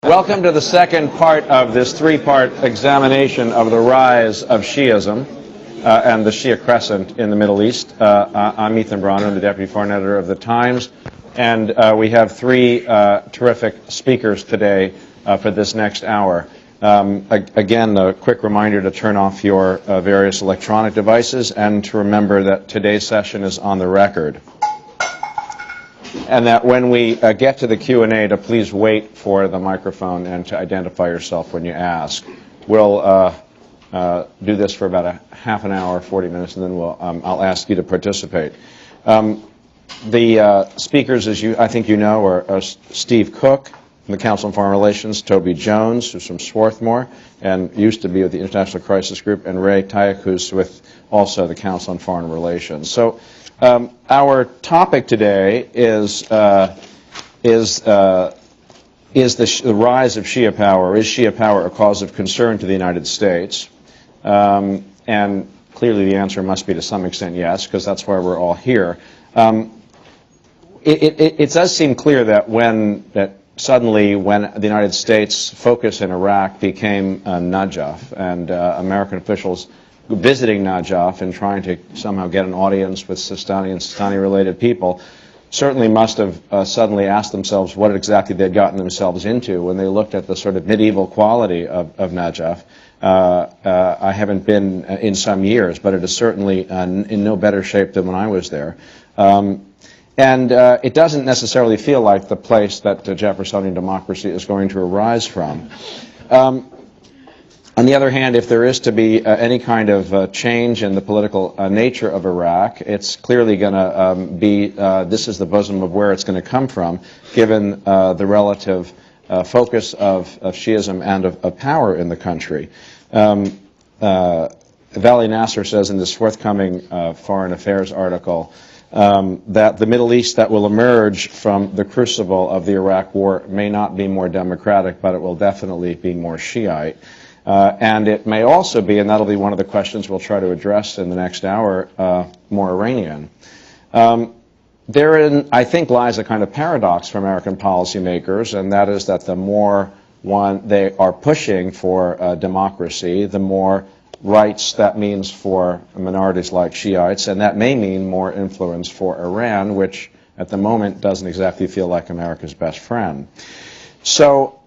Welcome to the second part of this three-part examination of the rise of Shiism and the Shia Crescent in the Middle East. I'm Ethan Bronner, the Deputy Foreign Editor of The Times, and we have three terrific speakers today for this next hour. Again, a quick reminder to turn off your various electronic devices and to remember that today's session is on the record. And that when we get to the Q&A, to please wait for the microphone and to identify yourself when you ask. We'll do this for about a half an hour, 40 minutes, and then I'll ask you to participate. The speakers, as I think you know, are Steve Cook from the Council on Foreign Relations, Toby Jones, who's from Swarthmore and used to be with the International Crisis Group, and Ray Tayek, who's with also the Council on Foreign Relations. So our topic today is the rise of Shia power. Is Shia power a cause of concern to the United States? And clearly the answer must be to some extent yes, because that's why we're all here. It does seem clear that suddenly when the United States' focus in Iraq became Najaf, and American officials visiting Najaf and trying to somehow get an audience with Sistani and Sistani-related people, certainly must have suddenly asked themselves what exactly they'd gotten themselves into when they looked at the sort of medieval quality of Najaf. I haven't been in some years, but it is certainly in no better shape than when I was there. And it doesn't necessarily feel like the place that Jeffersonian democracy is going to arise from. On the other hand, if there is to be any kind of change in the political nature of Iraq, it's clearly going to be, this is the bosom of where it's going to come from, given the relative focus of Shiism and of power in the country. Vali Nasser says in this forthcoming Foreign Affairs article that the Middle East that will emerge from the crucible of the Iraq War may not be more democratic, but it will definitely be more Shiite. And it may also be, and that'll be one of the questions we'll try to address in the next hour, more Iranian. Therein, I think, lies a kind of paradox for American policymakers, and that is that the more they are pushing for democracy, the more rights that means for minorities like Shiites, and that may mean more influence for Iran, which at the moment doesn't exactly feel like America's best friend. So,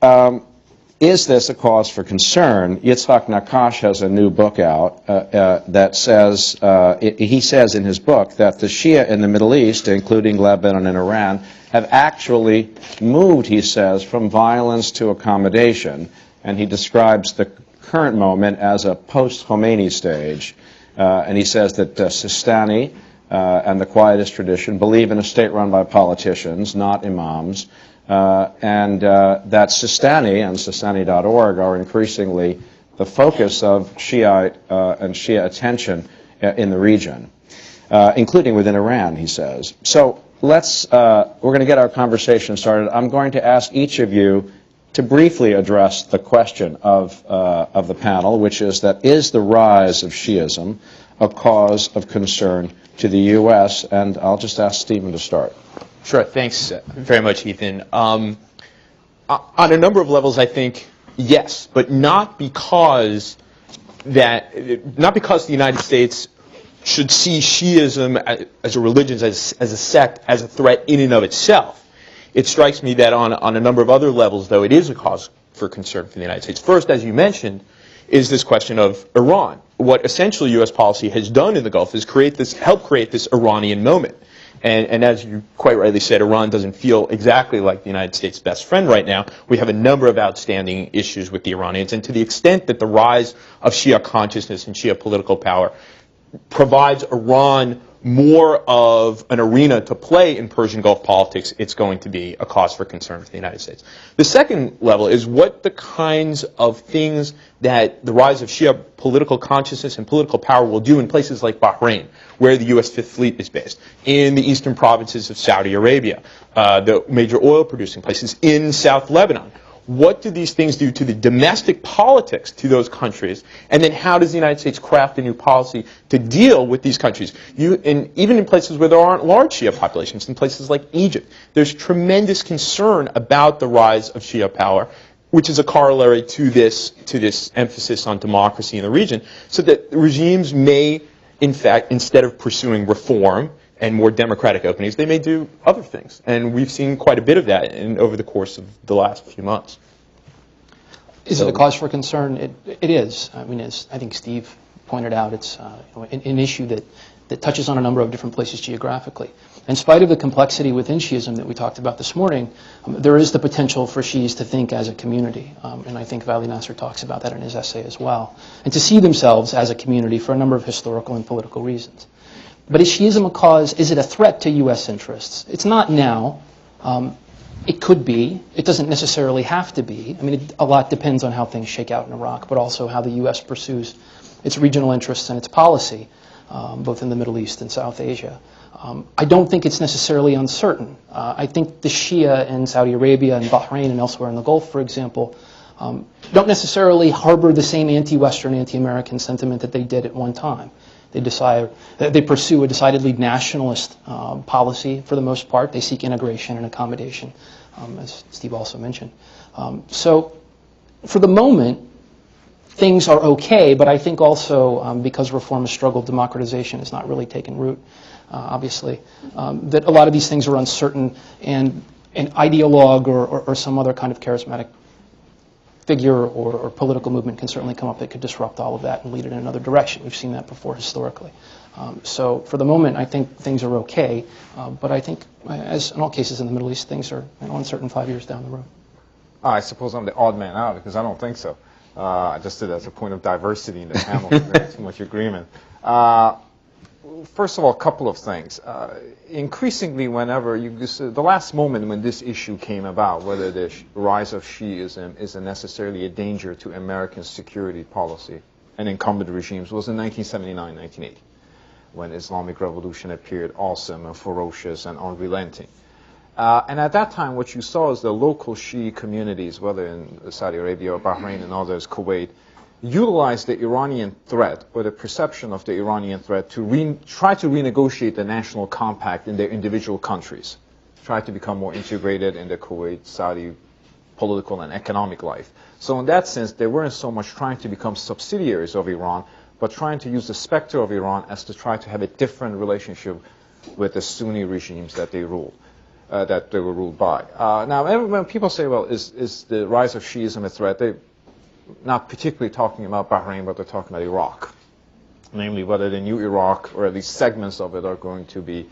is this a cause for concern? Yitzhak Nakash has a new book out that says, he says in his book that the Shia in the Middle East, including Lebanon and Iran, have actually moved, he says, from violence to accommodation. And he describes the current moment as a post-Khomeini stage. And he says that Sistani and the quietist tradition believe in a state run by politicians, not imams. And that Sistani and Sistani.org are increasingly the focus of Shiite and Shia attention in the region, including within Iran, he says. So we're going to get our conversation started. I'm going to ask each of you to briefly address the question of the panel, which is that is the rise of Shiism a cause of concern to the U.S.? And I'll just ask Stephen to start. Sure. Thanks very much, Ethan. On a number of levels, I think yes, but not because the United States should see Shiism as a religion, as a sect, as a threat in and of itself. It strikes me that on a number of other levels, though, it is a cause for concern for the United States. First, as you mentioned, is this question of Iran. What essentially U.S. policy has done in the Gulf is help create this Iranian moment. And as you quite rightly said, Iran doesn't feel exactly like the United States' best friend right now. We have a number of outstanding issues with the Iranians. And to the extent that the rise of Shia consciousness and Shia political power provides Iran more of an arena to play in Persian Gulf politics, it's going to be a cause for concern for the United States. The second level is what the kinds of things that the rise of Shia political consciousness and political power will do in places like Bahrain, where the U.S. Fifth Fleet is based, in the eastern provinces of Saudi Arabia, the major oil-producing places, in South Lebanon. What do these things do to the domestic politics to those countries? And then how does the United States craft a new policy to deal with these countries? Even in places where there aren't large Shia populations, in places like Egypt, there's tremendous concern about the rise of Shia power which is a corollary to this emphasis on democracy in the region, so that regimes may, in fact, instead of pursuing reform and more democratic openings, they may do other things. And we've seen quite a bit of that over the course of the last few months. Is it a cause for concern? It is. I mean, as I think Steve pointed out, it's an issue that touches on a number of different places geographically. In spite of the complexity within Shiism that we talked about this morning, there is the potential for Shias to think as a community. And I think Vali Nasser talks about that in his essay as well. And to see themselves as a community for a number of historical and political reasons. But is Shiism a cause? Is it a threat to U.S. interests? It's not now. It could be. It doesn't necessarily have to be. I mean, a lot depends on how things shake out in Iraq, but also how the U.S. pursues its regional interests and its policy, both in the Middle East and South Asia. I don't think it's necessarily uncertain. I think the Shia in Saudi Arabia and Bahrain and elsewhere in the Gulf, for example, don't necessarily harbor the same anti-Western, anti-American sentiment that they did at one time. They pursue a decidedly nationalist policy for the most part. They seek integration and accommodation, as Steve also mentioned. So for the moment, things are okay, but I think also because reformist struggle, democratization has not really taken root, obviously, that a lot of these things are uncertain, and an ideologue or some other kind of charismatic figure or political movement can certainly come up that could disrupt all of that and lead it in another direction. We've seen that before historically. So for the moment, I think things are okay, but I think, as in all cases in the Middle East, things are uncertain 5 years down the road. I suppose I'm the odd man out because I don't think so. I just did it as a point of diversity in the panel. There's too much agreement. First of all, a couple of things. Increasingly, whenever the last moment when this issue came about, whether the rise of Shiism is necessarily a danger to American security policy and incumbent regimes, was in 1979, 1980, when Islamic Revolution appeared awesome and ferocious and unrelenting. And at that time, what you saw is the local Shia communities, whether in Saudi Arabia or Bahrain and others, Kuwait, utilized the Iranian threat or the perception of the Iranian threat to try to renegotiate the national compact in their individual countries, try to become more integrated in the Kuwait, Saudi political and economic life. So in that sense, they weren't so much trying to become subsidiaries of Iran, but trying to use the specter of Iran as to try to have a different relationship with the Sunni regimes that they ruled. That they were ruled by. Now, when people say, well, is the rise of Shiism a threat, they're not particularly talking about Bahrain, but they're talking about Iraq. Namely, whether the new Iraq, or at least segments of it, are going to be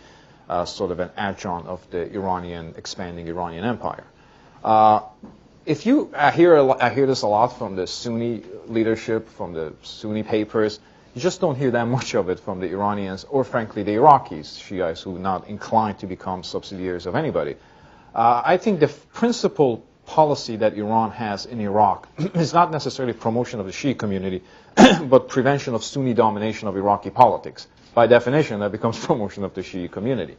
sort of an adjunct of the expanding Iranian empire. I hear this a lot from the Sunni leadership, from the Sunni papers. You just don't hear that much of it from the Iranians or, frankly, the Iraqis, Shiites, who are not inclined to become subsidiaries of anybody. I think the principal policy that Iran has in Iraq is not necessarily promotion of the Shia community, but prevention of Sunni domination of Iraqi politics. By definition, that becomes promotion of the Shia community.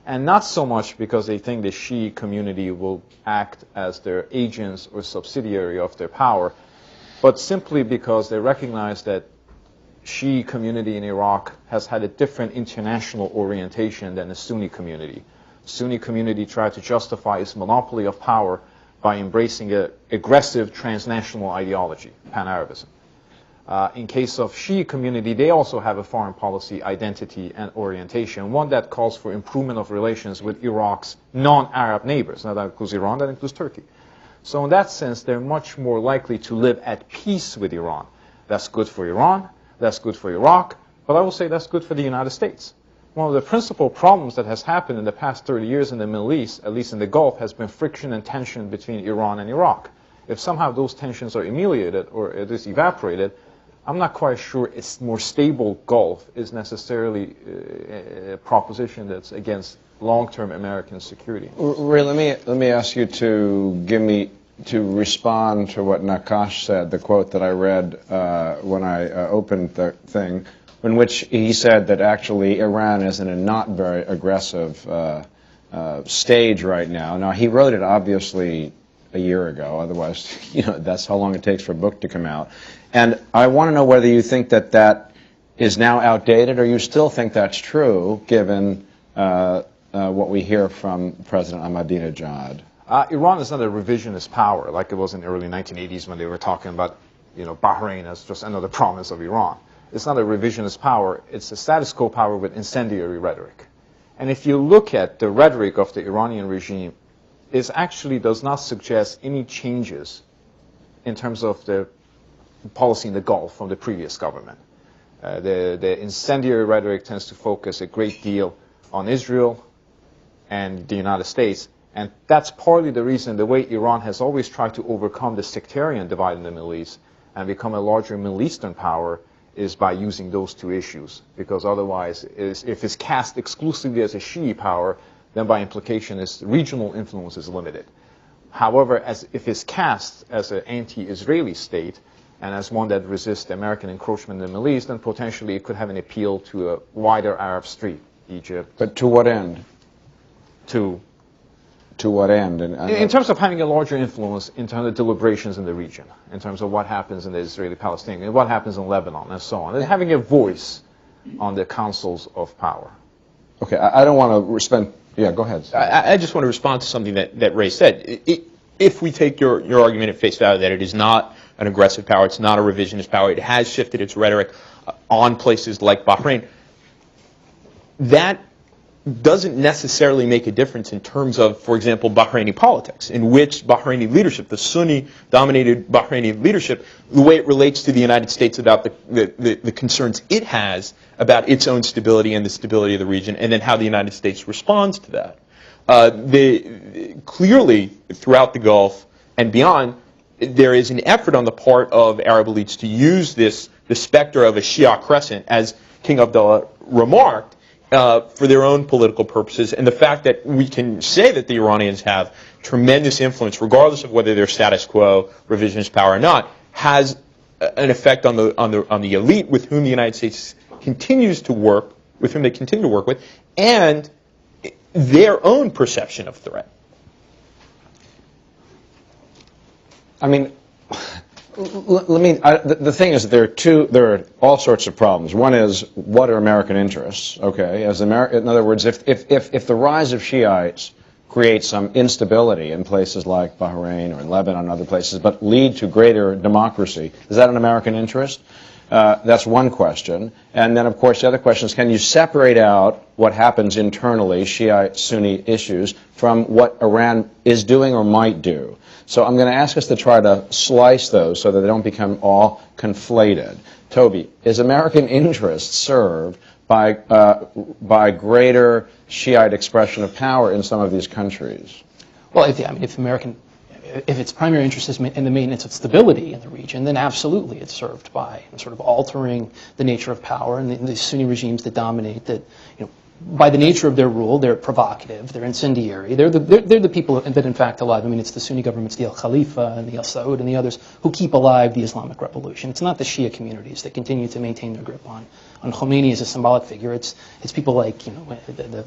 And not so much because they think the Shia community will act as their agents or subsidiary of their power, but simply because they recognize that Shia community in Iraq has had a different international orientation than the Sunni community. Sunni community tried to justify its monopoly of power by embracing an aggressive transnational ideology, pan-Arabism. In case of Shia community, they also have a foreign policy identity and orientation, one that calls for improvement of relations with Iraq's non-Arab neighbors. Now that includes Iran, that includes Turkey. So in that sense, they're much more likely to live at peace with Iran. That's good for Iran. That's good for Iraq, but I will say that's good for the United States. One of the principal problems that has happened in the past 30 years in the Middle East, at least in the Gulf, has been friction and tension between Iran and Iraq. If somehow those tensions are ameliorated or at least evaporated, I'm not quite sure a more stable Gulf is necessarily a proposition that's against long-term American security. Ray, let me ask you to respond to what Nakash said, the quote that I read when I opened the thing, in which he said that actually Iran is in a not very aggressive stage right now. Now, he wrote it obviously a year ago, otherwise, that's how long it takes for a book to come out. And I want to know whether you think that that is now outdated, or you still think that's true, given what we hear from President Ahmadinejad. Iran is not a revisionist power like it was in the early 1980s when they were talking about, Bahrain as just another province of Iran. It's not a revisionist power. It's a status quo power with incendiary rhetoric. And if you look at the rhetoric of the Iranian regime, it actually does not suggest any changes in terms of the policy in the Gulf from the previous government. The incendiary rhetoric tends to focus a great deal on Israel and the United States. And that's partly the reason the way Iran has always tried to overcome the sectarian divide in the Middle East and become a larger Middle Eastern power is by using those two issues. Because otherwise, if it's cast exclusively as a Shi'i power, then by implication its regional influence is limited. However, if it's cast as an anti-Israeli state and as one that resists the American encroachment in the Middle East, then potentially it could have an appeal to a wider Arab street, Egypt. But to what end? To what end? In terms of having a larger influence in terms of deliberations in the region, in terms of what happens in the Israeli-Palestinian, what happens in Lebanon, and so on. And having a voice on the councils of power. Okay, I don't want to spend... Yeah, go ahead. I just want to respond to something that Ray said. If we take your argument at face value that it is not an aggressive power, it's not a revisionist power, it has shifted its rhetoric on places like Bahrain, that doesn't necessarily make a difference in terms of, for example, Bahraini politics, in which Bahraini leadership, the Sunni-dominated Bahraini leadership, the way it relates to the United States about the concerns it has about its own stability and the stability of the region, and then how the United States responds to that. Clearly, throughout the Gulf and beyond, there is an effort on the part of Arab elites to use the specter of a Shia Crescent, as King Abdullah remarked, for their own political purposes. And the fact that we can say that the Iranians have tremendous influence, regardless of whether they're status quo, revisionist power or not, has an effect on the elite with whom the United States continues to work, with whom they continue to work with, and their own perception of threat. I mean, the thing is that there are all sorts of problems. One is, what are American interests? Okay, in other words, if the rise of Shiites creates some instability in places like Bahrain or in Lebanon and other places, but lead to greater democracy, is that an American interest? That's one question. And then, of course, the other question is, can you separate out what happens internally, Shiite-Sunni issues, from what Iran is doing or might do? So I'm going to ask us to try to slice those so that they don't become all conflated. Toby, is American interest served by greater Shiite expression of power in some of these countries? Well, if its primary interest is in the maintenance of stability in the region, then absolutely it's served by sort of altering the nature of power and the Sunni regimes that dominate. That, by the nature of their rule, they're provocative, they're incendiary. They're the people that, in fact, alive. I mean, it's the Sunni governments, the Al Khalifa and the Al Saud and the others, who keep alive the Islamic Revolution. It's not the Shia communities that continue to maintain their grip on Khomeini as a symbolic figure. It's people like the